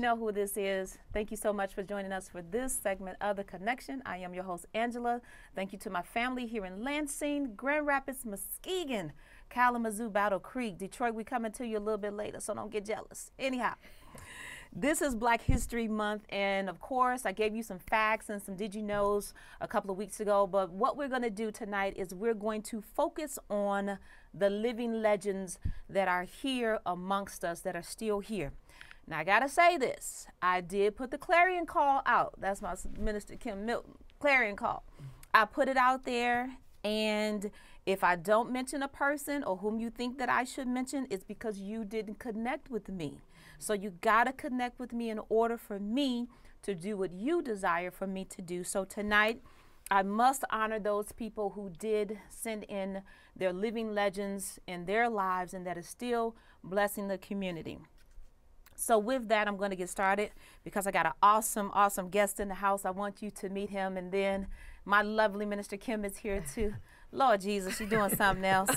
know who this is. Thank you so much for joining us for this segment of The Connection. I am your host, Angela. Thank you to my family here in Lansing, Grand Rapids, Muskegon, Kalamazoo, Battle Creek, Detroit. We coming to you a little bit later, so don't get jealous. Anyhow, this is Black History Month, and of course, I gave you some facts and some did you knows a couple of weeks ago, but what we're going to do tonight is we're going to focus on the living legends that are here amongst us, that are still here. Now, I got to say this. I did put the clarion call out. That's my Minister Kim Milton clarion call. I put it out there, and if I don't mention a person or whom you think that I should mention, it's because you didn't connect with me. So you got to connect with me in order for me to do what you desire for me to do. So tonight, I must honor those people who did send in their living legends in their lives and that is still blessing the community. So with that, I'm going to get started because I got an awesome, awesome guest in the house. I want you to meet him. And then my lovely Minister Kim is here too. Lord Jesus, she's doing something else.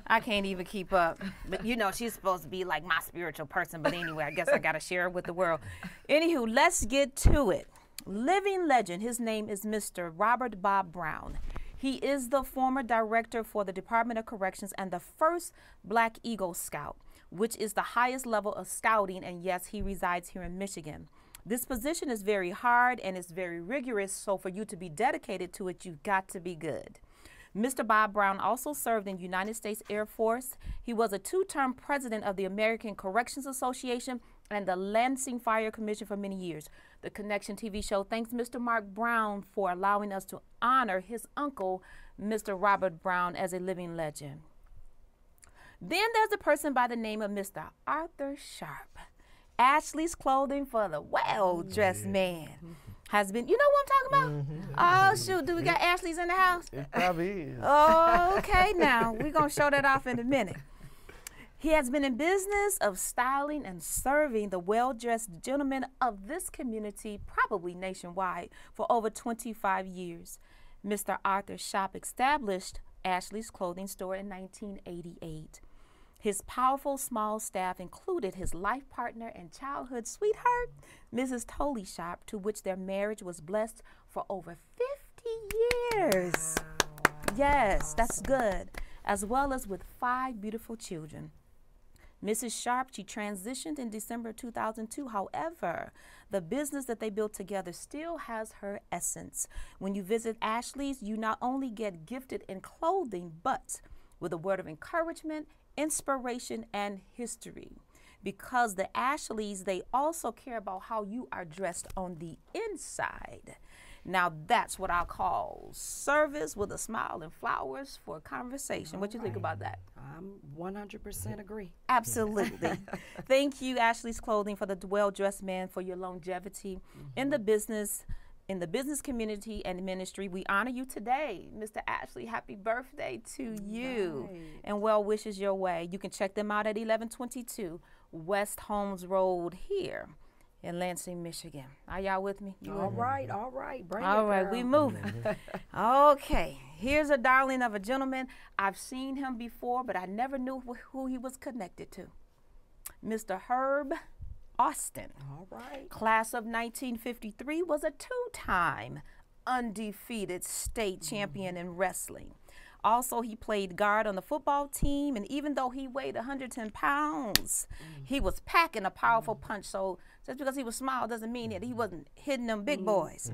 I can't even keep up. But you know, she's supposed to be like my spiritual person. But anyway, I guess I got to share it with the world. Anywho, let's get to it. Living legend. His name is Mr. Robert Bob Brown. He is the former director for the Department of Corrections and the first Black Eagle Scout, which is the highest level of scouting. And yes, he resides here in Michigan. This position is very hard and it's very rigorous. So for you to be dedicated to it, you've got to be good. Mr. Bob Brown also served in the United States Air Force. He was a two-term president of the American Corrections Association and the Lansing Fire Commission for many years. The Connection TV show thanks Mr. Mark Brown for allowing us to honor his uncle, Mr. Robert Brown, as a living legend. Then there's a person by the name of Mr. Arthur Sharp. Ashley's Clothing for the well-dressed man has been, you know what I'm talking about? Oh, shoot, do we got Ashley's in the house? It probably is. Okay, now, we're going to show that off in a minute. He has been in business of styling and serving the well-dressed gentlemen of this community, probably nationwide, for over 25 years. Mr. Arthur Sharp established Ashley's Clothing Store in 1988. His powerful small staff included his life partner and childhood sweetheart, Mrs. Tolley Sharp, to which their marriage was blessed for over 50 years. Wow. Yes, awesome. That's good. As well as with 5 beautiful children. Mrs. Sharp, she transitioned in December 2002. However, the business that they built together still has her essence. When you visit Ashley's, you not only get gifted in clothing, but with a word of encouragement, inspiration, and history. Because the Ashleys, they also care about how you are dressed on the inside. Now that's what I call service with a smile and flowers for a conversation. What you think about that? I'm 100% agree. Absolutely. Thank you, Ashley's Clothing, for the well-dressed man, for your longevity in the business community and ministry. We honor you today, Mr. Ashley. Happy birthday to you. Right. And well wishes your way. You can check them out at 1122 West Holmes Road here in Lansing, Michigan. Are y'all with me? All right. Bring all it, right, girl. we moving. Okay, here's a darling of a gentleman. I've seen him before, but I never knew who he was connected to. Mr. Herb Austin. All right. Class of 1953, was a 2-time undefeated state champion in wrestling. Also, he played guard on the football team, and even though he weighed 110 pounds, he was packing a powerful punch. So just because he was small doesn't mean that he wasn't hitting them big boys.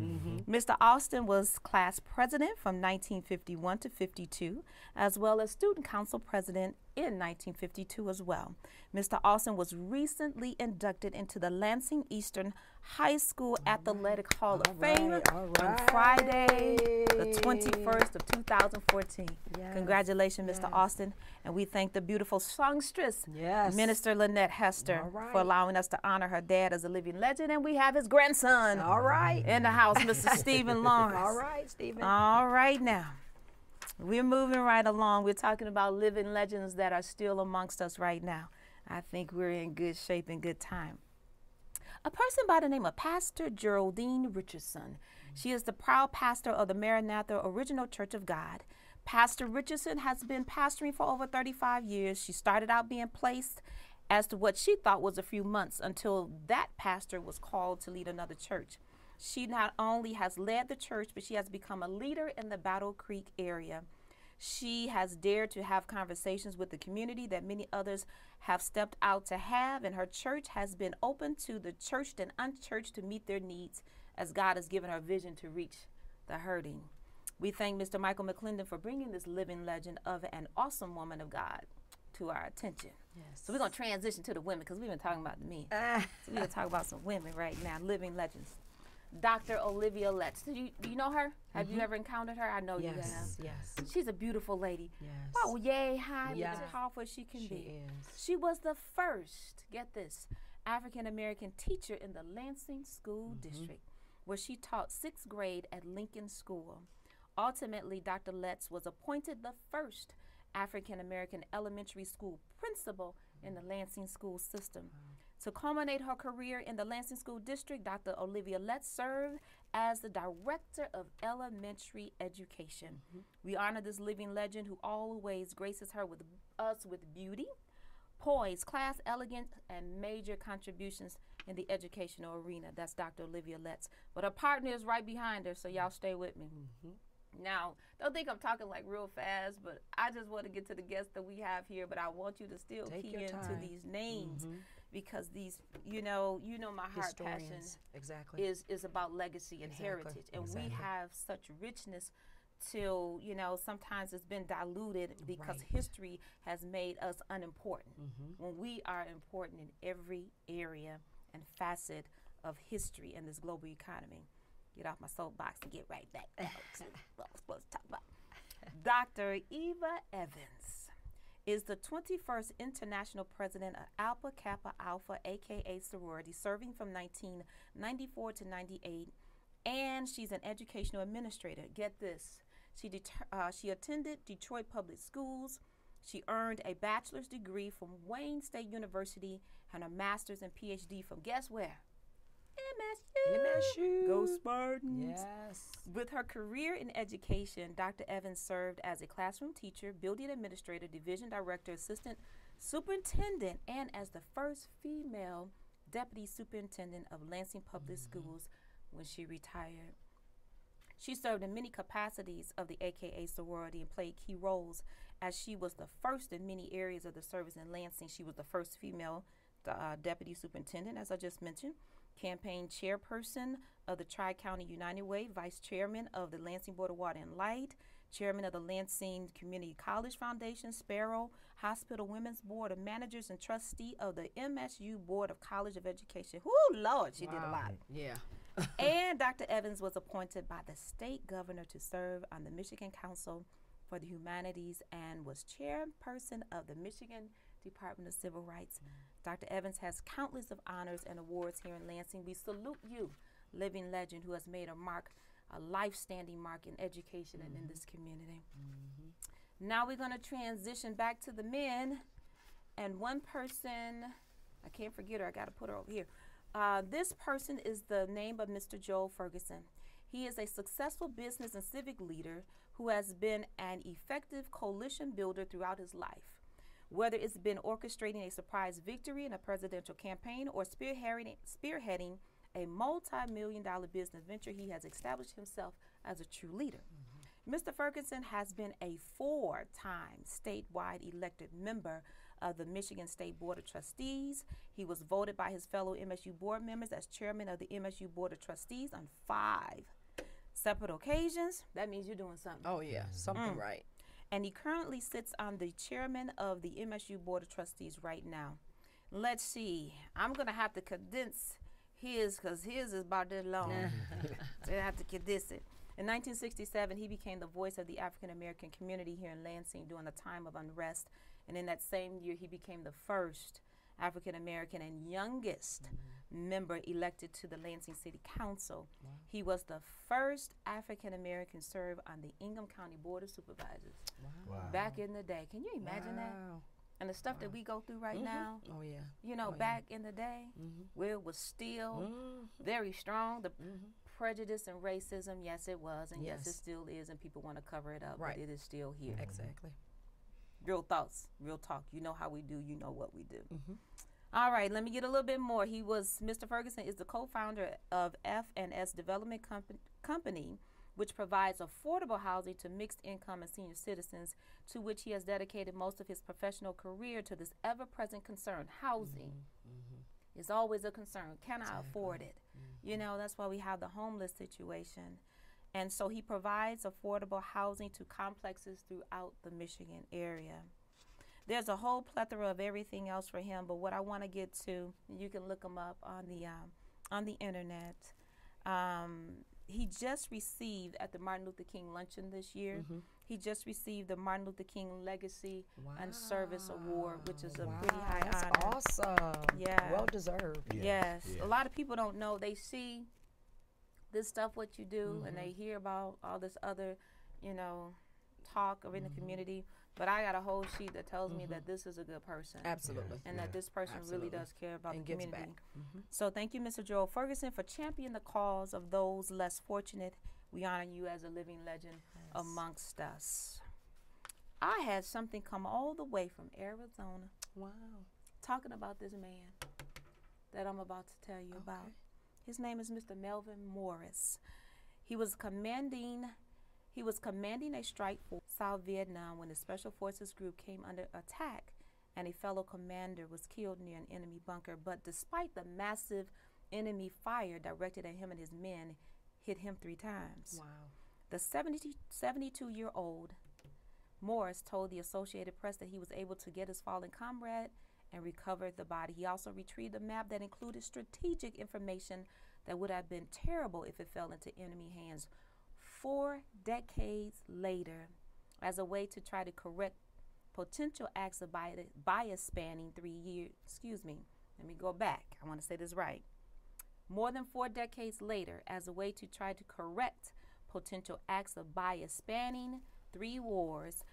Mr. Austin was class president from 1951 to 52, as well as student council president in 1952 as well. Mr. Austin was recently inducted into the Lansing Eastern High School Athletic Hall of Fame on Friday, the 21st of 2014. Yes. Congratulations, Mr. Austin. And we thank the beautiful songstress, Minister Lynette Hester, for allowing us to honor her dad as a living legend. And we have his grandson in the house, Mr. Stephen Lawrence. All right, Stephen. All right, now. We're moving right along. We're talking about living legends that are still amongst us right now. I think we're in good shape and good time. A person by the name of Pastor Geraldine Richardson. She is the proud pastor of the Maranatha Original Church of God. Pastor Richardson has been pastoring for over 35 years. She started out being placed as to what she thought was a few months until that pastor was called to lead another church. She not only has led the church, but she has become a leader in the Battle Creek area. She has dared to have conversations with the community that many others have stepped out to have, and her church has been open to the churched and unchurched to meet their needs as God has given her vision to reach the hurting. We thank Mr. Michael McClendon for bringing this living legend of an awesome woman of God to our attention. Yes. So we're going to transition to the women because we've been talking about the men. So we're going to talk about some women right now, living legends. Dr. Olivia Letts. Do you know her? Have you ever encountered her? I know you have. Yes. She's a beautiful lady. Yes. Oh, yay high, Yes. as powerful as she can She be. is. She was the first, get this, African-American teacher in the Lansing School District, where she taught 6th grade at Lincoln School. Ultimately, Dr. Letts was appointed the first African-American elementary school principal in the Lansing school system. To culminate her career in the Lansing School District, Dr. Olivia Letts served as the Director of Elementary Education. We honor this living legend who always graces us with beauty, poise, class, elegance, and major contributions in the educational arena. That's Dr. Olivia Letts. But her partner is right behind her, so y'all stay with me. Now, don't think I'm talking like real fast, but I just want to get to the guests that we have here, but I want you to still Take key your into time. these names because these, you know my heart passion Historians. Exactly. is about legacy and Exactly. heritage. And we Exactly. have such richness till, sometimes it's been diluted because Right. history has made us unimportant. When we are important in every area and facet of history in this global economy. Get off my soapbox and get right back down to what we're supposed to talk about. Dr. Eva Evans is the 21st International President of Alpha Kappa Alpha, aka sorority, serving from 1994 to 98, and she's an educational administrator. Get this, she attended Detroit Public Schools. She earned a bachelor's degree from Wayne State University and a master's and PhD from guess where? MSU. Go Spartans. Yes. With her career in education, Dr. Evans served as a classroom teacher, building administrator, division director, assistant superintendent, and as the first female deputy superintendent of Lansing Public Schools when she retired. She served in many capacities of the AKA sorority and played key roles as she was the first in many areas of the service in Lansing. She was the first female deputy superintendent, as I just mentioned, campaign chairperson of the Tri-County United Way, vice chairman of the Lansing Board of Water and Light, chairman of the Lansing Community College Foundation, Sparrow Hospital Women's Board of Managers, and trustee of the MSU Board of College of Education. Whoo, Lord, she did a lot. Yeah. And Dr. Evans was appointed by the state governor to serve on the Michigan Council for the Humanities and was chairperson of the Michigan Department of Civil Rights. Dr. Evans has countless of honors and awards here in Lansing. We salute you, living legend, who has made a life-standing mark in education and in this community. Now we're going to transition back to the men. And one person, I can't forget her, I got to put her over here. This person is the name of Mr. Joel Ferguson. He is a successful business and civic leader who has been an effective coalition builder throughout his life. Whether it's been orchestrating a surprise victory in a presidential campaign or spearheading a multi-million-dollar business venture, he has established himself as a true leader. Mr. Ferguson has been a 4-time statewide elected member of the Michigan State Board of Trustees. He was voted by his fellow MSU board members as chairman of the MSU Board of Trustees on 5 separate occasions. That means you're doing something. Oh, yeah. Something right. And he currently sits on the chairman of the MSU Board of Trustees right now. Let's see. I'm going to have to condense his because his is about this long. So I have to condense it. In 1967, he became the voice of the African-American community here in Lansing during a time of unrest. And in that same year, he became the first African-American and youngest member elected to the Lansing City Council. He was the first African-American serve on the Ingham County Board of Supervisors back in the day. Can you imagine that? And the stuff that we go through right now, Oh, yeah. you know, back in the day, where it was still very strong. The prejudice and racism, yes, it was, and yes, it Yes. still is, and people want to cover it up, Right. but it is still here. Exactly. Real thoughts, real talk. You know how we do. You know what we do. All right, let me get a little bit more. Mr. Ferguson is the co-founder of F&S Development Company, which provides affordable housing to mixed income and senior citizens, to which he has dedicated most of his professional career to this ever-present concern. Housing is always a concern. Can I afford it? You know, that's why we have the homeless situation. And so he provides affordable housing to complexes throughout the Michigan area. There's a whole plethora of everything else for him, but what I want to get to, you can look him up on the internet. He just received at the Martin Luther King luncheon this year. He just received the Martin Luther King Legacy and Service Award, which is a pretty high honor. That's awesome. Yeah. Well deserved. Yes. A lot of people don't know. They see this stuff, what you do, and they hear about all this other, you know, talk in the community. But I got a whole sheet that tells me that this is a good person. Absolutely. And that this person really does care about And the gives community. back. So thank you, Mr. Joel Ferguson, for championing the cause of those less fortunate. We honor you as a living legend amongst us. I had something come all the way from Arizona. Wow. Talking about this man that I'm about to tell you about. His name is Mr. Melvin Morris. He was commanding a strike for South Vietnam when the Special Forces group came under attack and a fellow commander was killed near an enemy bunker. But despite the massive enemy fire directed at him and his men, hit him 3 times. Wow. The 72-year-old Morris told the Associated Press that he was able to get his fallen comrade and recover the body. He also retrieved a map that included strategic information that would have been terrible if it fell into enemy hands 4 decades later, as a way to try to correct potential acts of bias spanning 3 years. Excuse me, let me go back. I want to say this right. More than 4 decades later, as a way to try to correct potential acts of bias spanning 3 wars,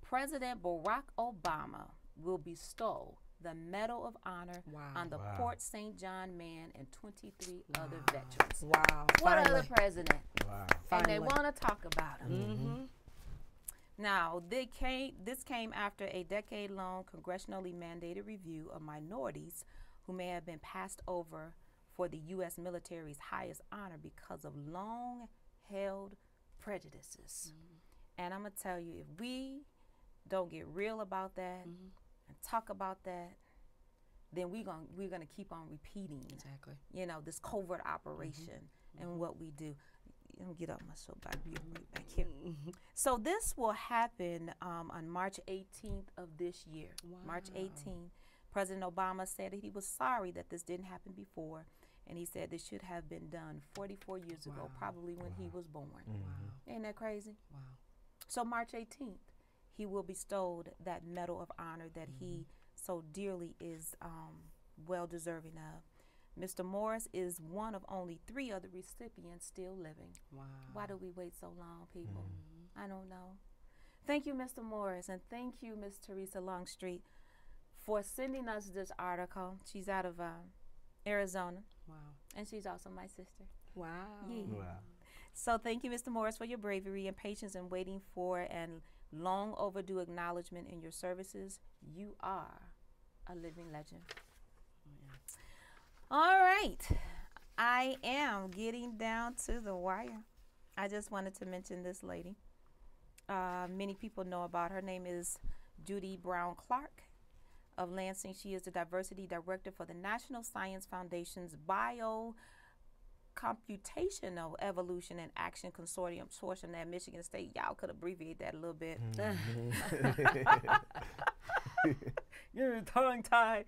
President Barack Obama will bestow the Medal of Honor on the Port St. John man and 23 other veterans. Wow. What other president? Wow. And they want to talk about him. Now, this came after a decade-long congressionally mandated review of minorities who may have been passed over for the U.S. military's highest honor because of long-held prejudices. And I'm going to tell you, if we don't get real about that and talk about that, then we're going to keep on repeating, you know, this covert operation and what we do. Let me get off my soapbox. Be right back here. So this will happen on March 18th of this year. March 18th. President Obama said that he was sorry that this didn't happen before, and he said this should have been done 44 years ago, probably when he was born. Ain't that crazy? Wow. So March 18th, he will bestow that Medal of Honor that he so dearly is well deserving of. Mr. Morris is one of only 3 other recipients still living. Wow. Why do we wait so long, people? I don't know. Thank you, Mr. Morris, and thank you, Ms. Teresa Longstreet, for sending us this article. She's out of Arizona. Wow. And she's also my sister. Wow. Yeah. Wow. So thank you, Mr. Morris, for your bravery and patience in waiting for and long overdue acknowledgement in your services. You are a living legend. All right. I am getting down to the wire. I just wanted to mention this lady. Many people know about her. Her name is Judy Brown Clark of Lansing. She is the Diversity Director for the National Science Foundation's Computational Evolution and Action Consortium portion at Michigan State. Y'all could abbreviate that a little bit. You're tongue-tied.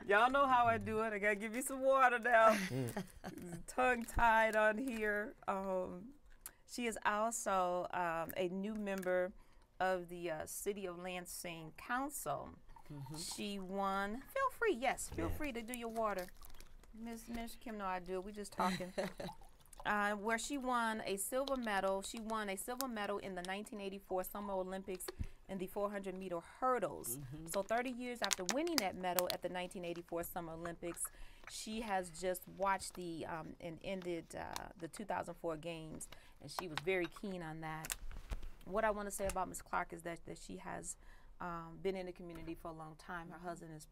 Y'all know how I do it. I got to give you some water now. Tongue-tied on here. She is also a new member of the City of Lansing Council. She won. Feel free to do your water. Miss Kim know I do it. We just talking. Where she won a silver medal. She won a silver medal in the 1984 Summer Olympics in the 400-meter hurdles. So 30 years after winning that medal at the 1984 Summer Olympics, she has just watched and ended the 2004 games, and she was very keen on that. What I want to say about Ms. Clark is that she has been in the community for a long time. Her husband is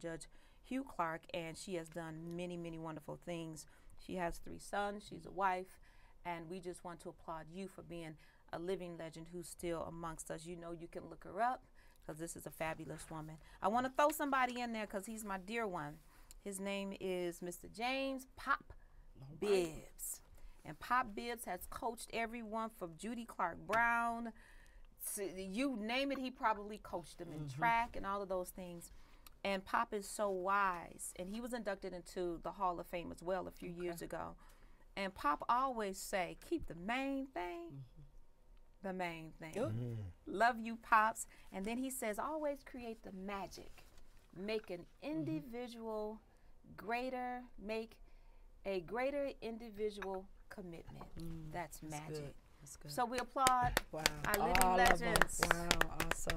Judge Hugh Clark, and she has done many, many wonderful things. She has 3 sons. She's a wife, and we just want to applaud you for being a living legend who's still amongst us. You know you can look her up because this is a fabulous woman. I want to throw somebody in there because he's my dear one. His name is Mr. James Pop Bibbs. And Pop Bibbs has coached everyone from Judy Clark Brown. You name it, he probably coached them in track and all of those things. And Pop is so wise. And he was inducted into the Hall of Fame as well a few years ago. And Pop always say, keep the main thing, the main thing. Love you, Pops. And then he says, always create the magic. Make an individual greater, make a greater individual commitment. That's magic. That's good. So we applaud our living legends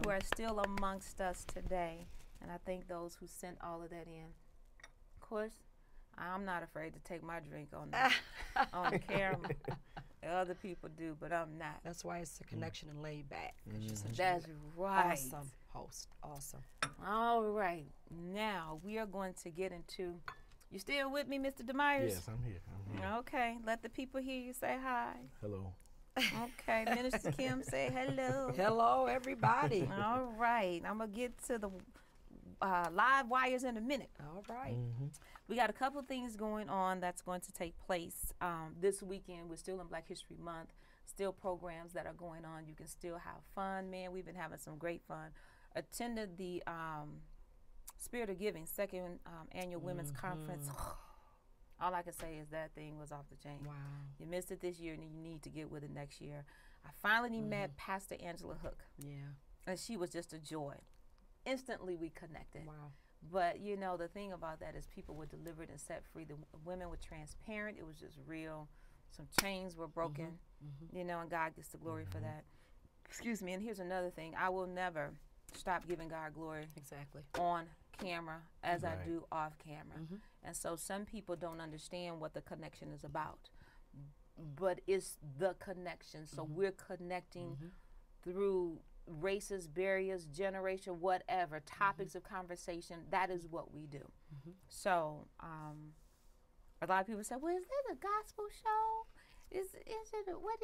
who are still amongst us today. And I thank those who sent all of that in. Of course, I'm not afraid to take my drink on the camera. Other people do, but I'm not. That's why it's a connection and laid back. That's right. Awesome host. Awesome. All right. Now we are going to get into. You still with me, Mr. DeMyers? Yes, I'm here. Okay. Let the people hear you say hi. Hello. Okay. Minister Kim, say hello. Hello, everybody. All right. I'm going to get to the live wires in a minute. All right. We got a couple of things going on that's going to take place this weekend. We're still in Black History Month. Still programs that are going on. You can still have fun, man. We've been having some great fun. Attended the Spirit of Giving, second annual women's conference. All I can say is that thing was off the chain. Wow. You missed it this year, and you need to get with it next year. I finally met Pastor Angela Hook. Yeah. And she was just a joy. Instantly, we connected. Wow. But, you know, the thing about that is people were delivered and set free. The women were transparent. It was just real. Some chains were broken, you know, and God gets the glory for that. Excuse me. And here's another thing. I will never stop giving God glory on camera as I do off camera. And so some people don't understand what the connection is about. But it's the connection. So we're connecting through races, barriers, generation, whatever, topics of conversation. That is what we do. So a lot of people say, well, is this a gospel show? Is it, what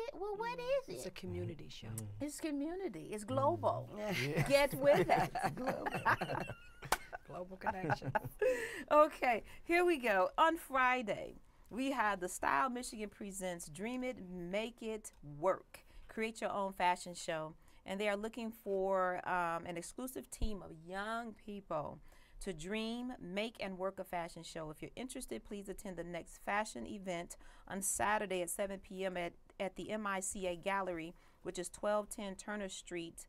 is it? It's a community show. It's community. It's global. Get with it. Global connection. Okay, here we go. On Friday, we have the Style Michigan presents Dream It, Make It Work. Create your own fashion show. And they are looking for an exclusive team of young people to dream, make, and work a fashion show. If you're interested, please attend the next fashion event on Saturday at 7 p.m. at the MICA Gallery, which is 1210 Turner Street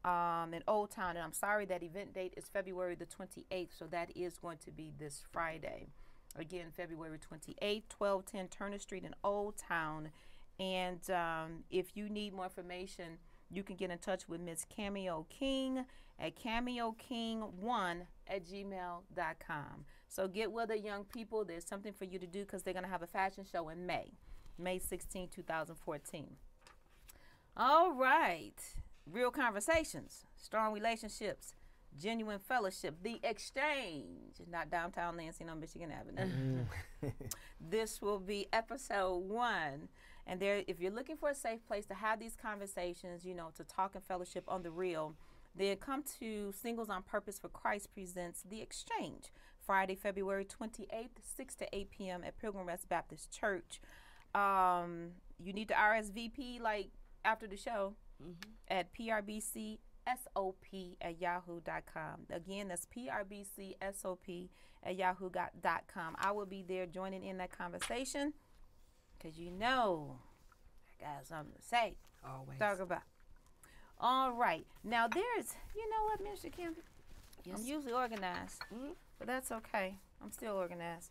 in Old Town. And I'm sorry, that event date is February the 28th, so that is going to be this Friday. Again, February 28th, 1210 Turner Street in Old Town. And if you need more information, you can get in touch with Miss Cameo King at cameoking1@gmail.com. So get with the young people. There's something for you to do because they're going to have a fashion show in May 16, 2014. All right. Real conversations, strong relationships, genuine fellowship, the exchange, not downtown Lansing on Michigan Avenue. This will be episode 1. And there, if you're looking for a safe place to have these conversations, you know, to talk and fellowship on the real, then come to Singles on Purpose for Christ presents The Exchange, Friday, February 28th, 6 to 8 p.m. at Pilgrim Rest Baptist Church. You need to RSVP like after the show at prbcsop@yahoo.com. Again, that's prbcsop@yahoo.com. I will be there joining in that conversation. Because you know, I got something to say. Always. Talk about. All right. Now, there's, you know what, Mr. Kim? Yes. I'm usually organized, but that's okay. I'm still organized.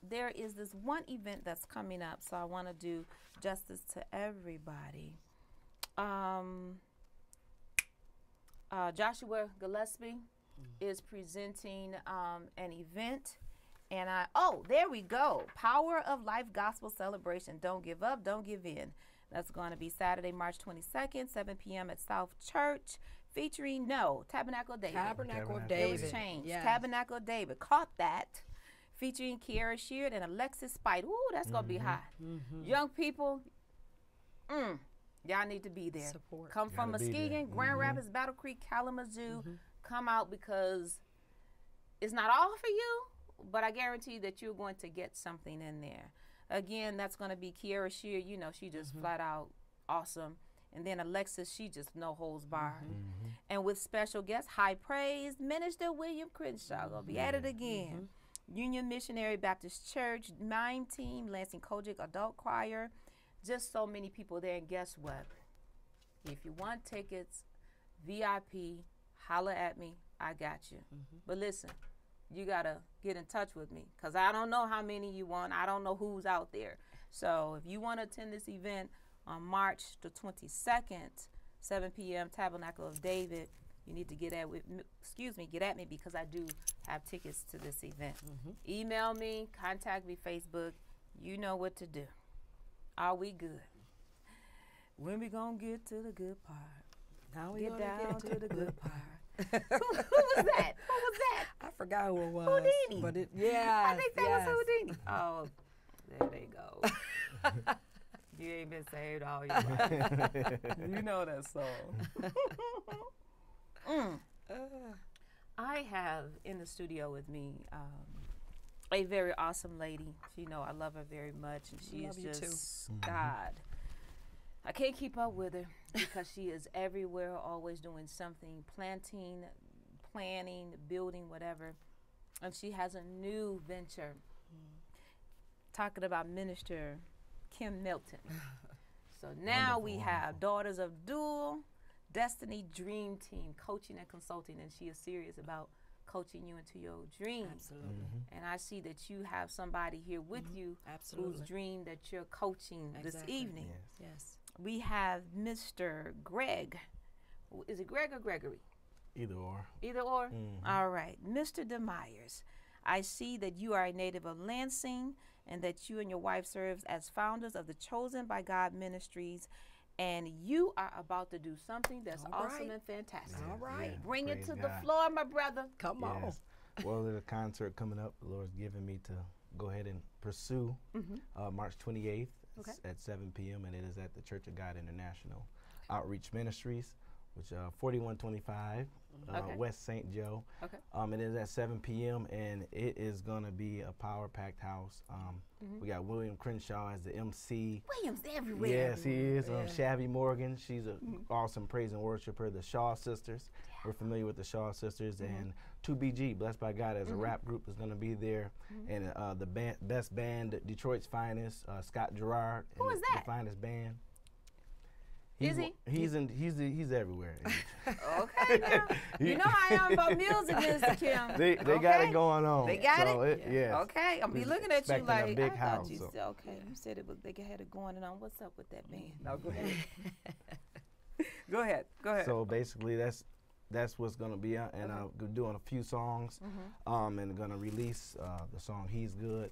There is this one event that's coming up, so I want to do justice to everybody. Joshua Gillespie is presenting an event. And there we go. Power of Life Gospel Celebration. Don't give up, don't give in. That's going to be Saturday, March 22nd, 7 p.m. at South Church, featuring Tabernacle of David. Tabernacle of Tabernacle. It was David. changed. Yes. Tabernacle of David. Caught that. Featuring Kiara Sheard and Alexis Spite. Ooh, that's going to be hot. Young people, y'all need to be there. Support. Come from Gotta be there. Muskegon, Grand Rapids, Battle Creek, Kalamazoo. Come out because it's not all for you, but I guarantee that you're going to get something in there. Again, that's going to be Kiara Sheard. You know, she just flat out awesome. And then Alexis, she just no holds barred. And with special guests, high praise, Minister William Crenshaw going to be at it again. Union Missionary Baptist Church, Mime Team, Lansing Kojic Adult Choir. Just so many people there. And guess what? If you want tickets, VIP, holla at me. I got you. But listen, you got to get in touch with me because I don't know how many you want. I don't know who's out there. So if you want to attend this event on March the 22nd, 7 p.m., Tabernacle of David, you need to get at me because I do have tickets to this event. Email me, contact me, Facebook. You know what to do. Are we good? When we gonna get to the good part? Now we Get gonna down get to the good part. Who was that? Who was that? I forgot who it was. Houdini. But I I think that was Houdini. Oh, there they go. You ain't been saved all your life. You know that song. I have in the studio with me a very awesome lady. You know I love her very much, and she Love is you too. just God. I can't keep up with her because she is everywhere, always doing something, planting, planning, building, whatever. And she has a new venture. Talking about Minister Kim Milton. So now we have Daughters of Dual Destiny Dream Team coaching and consulting, and she is serious about coaching you into your dreams. Absolutely. And I see that you have somebody here with you Absolutely. whose dream that you're coaching this Exactly. evening. Yes. We have Mr. Greg. Is it Greg or Gregory? Either or. Either or? All right. Mr. DeMyers, I see that you are a native of Lansing and that you and your wife serves as founders of the Chosen by God Ministries, and you are about to do something that's All awesome right. and fantastic. All right. Bring it Praise to the God. floor, my brother. Come on. Yes. Well, there's a concert coming up. The Lord's given me to go ahead and pursue March 28th at 7 p.m. and it is at the Church of God International Outreach Ministries, which 4125 West St. Joe. Okay. It is at 7 p.m. and it is going to be a power-packed house. We got William Crenshaw as the MC. William's everywhere. Yes, he is. Shabby Morgan, she's an awesome praise and worshiper. The Shaw Sisters, we're familiar with the Shaw Sisters, and 2BG, Blessed by God, as a rap group is going to be there, and the best band, Detroit's finest, Scott Gerard. Who is that? The finest band. Is he? He's everywhere. Okay, now. You know how I am about music, Mr. Kim. They got it going on. They got so it? Yes. Okay, I'm be looking at you Expecting a like, big I house, thought you so. said, okay, you said it was, they had it going on. What's up with that band? No, go ahead. Go ahead. So basically, that's what's gonna be, and I'm doing a few songs, and gonna release the song "He's Good,"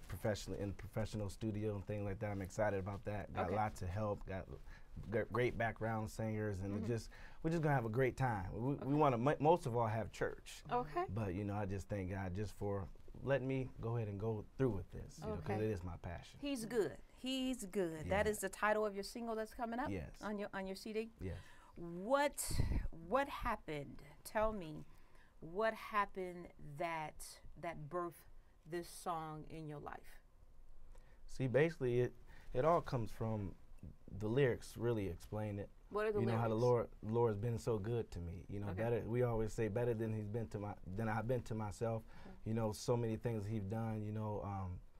professionally in professional studio and things like that. I'm excited about that. Got lots of help. Got great background singers, and we're just gonna have a great time. We want to most of all have church. Okay. But I just thank God just for letting me go ahead and go through with this, because it is my passion. He's good. He's good. That is the title of your single that's coming up. Yes. On your CD. Yes. What happened? Tell me, what happened that birthed this song in your life? See, basically, it all comes from the lyrics. Really explain it. What are the lyrics? How the Lord's been so good to me. Better. We always say better than than I've been to myself. So many things He's done.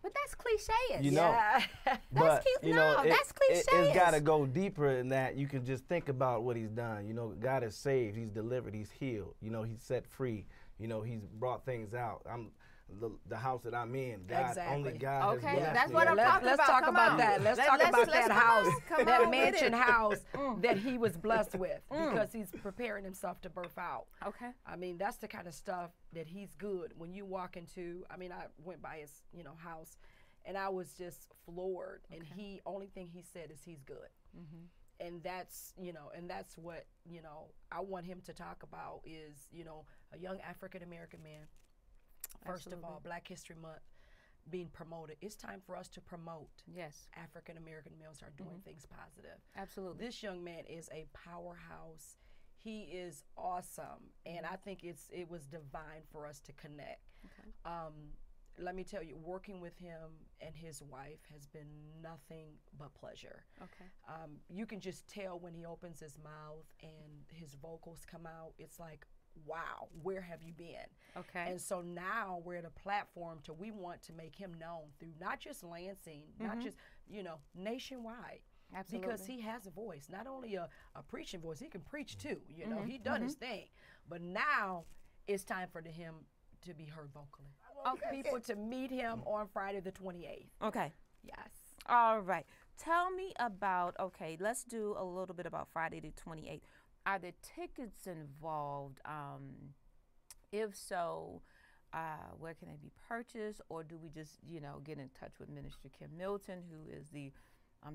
But that's cliche. But cute. That's cliche. It's got to go deeper than that. You can just think about what He's done. God has saved. He's delivered. He's healed. He's set free. He's brought things out. I'm the house that I'm in. God, only God has blessed that's me. what I'm talking Let's about. talk Come about on. that. Let's talk about that house, that mansion it. house that he was blessed with, because he's preparing himself to birth out. Okay. I mean, that's the kind of stuff that he's good. When you walk into, I went by his, house, and I was just floored. And only thing he said is he's good. and that's, you know, and that's what, you know, I want him to talk about is, you know, a young African American man. First of all, Black History Month being promoted. It's time for us to promote. Yes. African American males are doing things positive. Absolutely. This young man is a powerhouse. He is awesome, and I think it was divine for us to connect. Okay. Let me tell you, working with him and his wife has been nothing but pleasure. Okay. You can just tell when he opens his mouth and his vocals come out, it's like, wow, where have you been? Okay. And so now we're at a platform to, we want to make him known through not just Lansing, not just, you know, nationwide. Absolutely. Because he has a voice, not only a preaching voice, he can preach too. You know, he done his thing. But now it's time for him to be heard vocally. Okay. People to meet him on Friday the 28th. Okay. Yes. All right. Tell me about, okay, let's do a little bit about Friday the 28th. Are there tickets involved? If so, where can they be purchased? Or do we just, you know, get in touch with Minister Kim Milton, who is the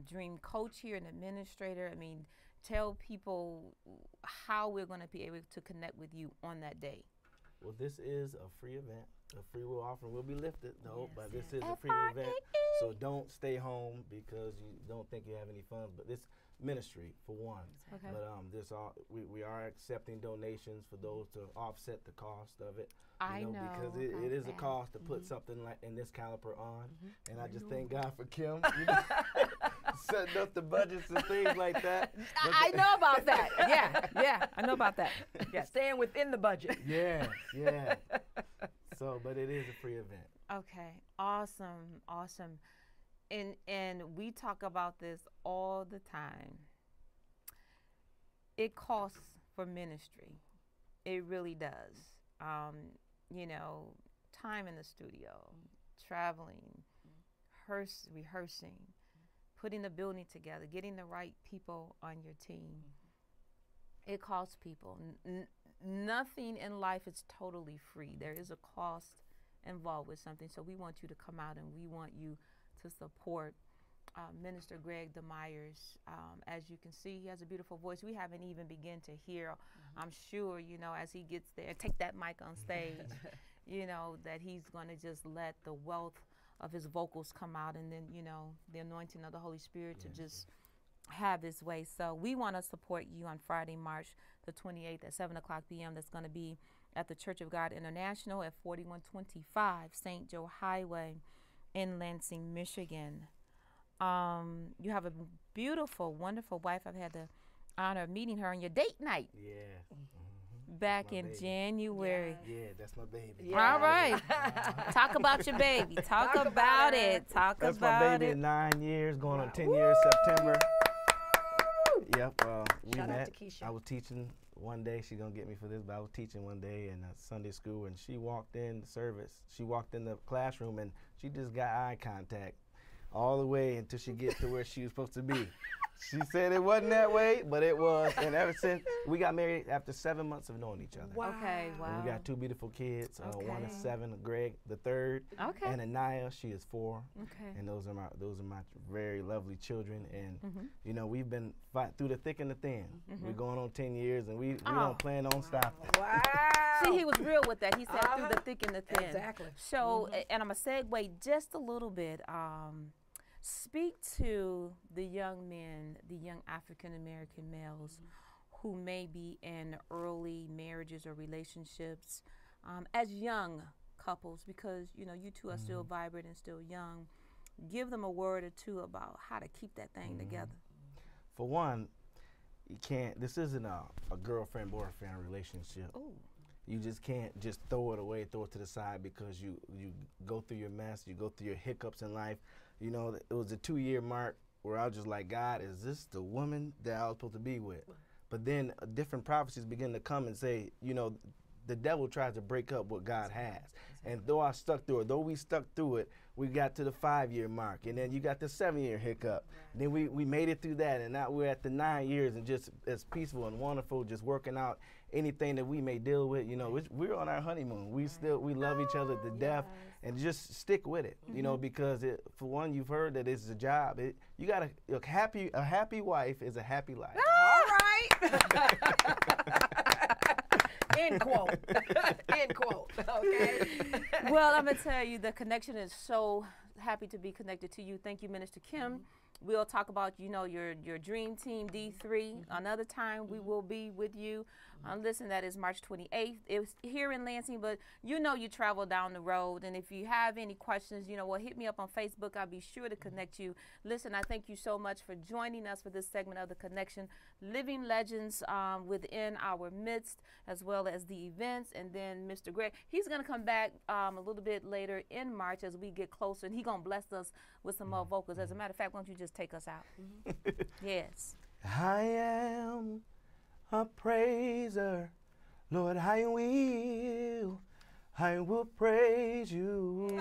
dream coach here and administrator? I mean, tell people how we're going to be able to connect with you on that day. Well, this is a free event. A free will offering will be lifted, though, Yes, but this yes. is a free event. So don't stay home because you don't think you have any funds. But this ministry, for one. Okay. But we are accepting donations for those to offset the cost of it. I know. Because it is a Okay. cost to put something like in this caliber on. And I just thank God for Kim, you know, setting up the budgets and things like that. I know about that. Yeah, I know about that. Yes. Staying within the budget. Yeah. So, but it is a free event. Okay, awesome. And we talk about this all the time. It costs for ministry. It really does. You know, time in the studio, traveling, rehearsing, putting the building together, getting the right people on your team. It costs people. Nothing in life is totally free. There is a cost involved with something. So we want you to come out and we want you to support Minister Greg DeMyers. As you can see, he has a beautiful voice. We haven't even begun to hear. I'm sure, you know, as he gets there, take that mic on stage, you know, that he's going to just let the wealth of his vocals come out, and then, you know, the anointing of the Holy Spirit to just have his way. So we want to support you on Friday, March the 28th at 7 o'clock p.m. That's going to be at the Church of God International at 4125 St. Joe Highway in Lansing, Michigan. You have a beautiful, wonderful wife. I've had the honor of meeting her on your date night. Yeah. Back my in baby. January. Yeah, that's my baby. Yeah. All right. Talk about your baby. Talk about it. Talk That's about my baby it. in 9 years, going on 10 years September. Yep. We Shout out met. to Keisha. I was teaching one day. She's gonna get me for this, but I was teaching one day in Sunday school, and she walked in the service. She walked in the classroom, and she just got eye contact all the way until she get to where she was supposed to be. She said it wasn't that way, but it was. And ever since, we got married after 7 months of knowing each other. Wow. Okay, wow. And we got 2 beautiful kids. One is Okay. 7, Greg the 3rd, Okay. and Anaya, she is 4. Okay. And those are my very lovely children. And you know, we've been fighting through the thick and the thin. We're going on 10 years, and we don't plan on stopping. Wow. See, he was real with that. He said through the thick and the thin. Exactly. So, and I'm going to segue just a little bit. Speak to the young men, the young African-American males who may be in early marriages or relationships as young couples, because, you know, you two are still vibrant and still young. Give them a word or two about how to keep that thing together. For one, you can't, this isn't a girlfriend-boyfriend relationship. Ooh. You just can't just throw it away, throw it to the side because you go through your mess, you go through your hiccups in life. You know, it was a 2-year mark where I was just like, God, is this the woman that I was supposed to be with? But then different prophecies begin to come and say, you know, the devil tries to break up what God has. And though I stuck through it, though we stuck through it, we got to the 5-year mark, and then you got the 7-year hiccup. Then we made it through that, and now we're at the 9 years and just as peaceful and wonderful, just working out anything that we may deal with. You know, we're on our honeymoon. We love each other to death, and just stick with it, you know, because for one, you've heard that it's a job. You got a happy wife is a happy life. All right. End quote. End quote. Okay. Well, I'm going to tell you, the connection is so happy to be connected to you. Thank you, Minister Kim. We'll talk about, you know, your dream team, D3. Another time we will be with you. Listen, that is March 28th. It's here in Lansing, but you know you travel down the road. And if you have any questions, you know, well, hit me up on Facebook. I'll be sure to connect you. Listen, I thank you so much for joining us for this segment of The Connection. Living legends within our midst, as well as the events. And then Mr. Greg, he's going to come back a little bit later in March as we get closer. And he's going to bless us with some more vocals. As a matter of fact, why don't you just take us out? Yes. I am a praiser, Lord, I will praise you.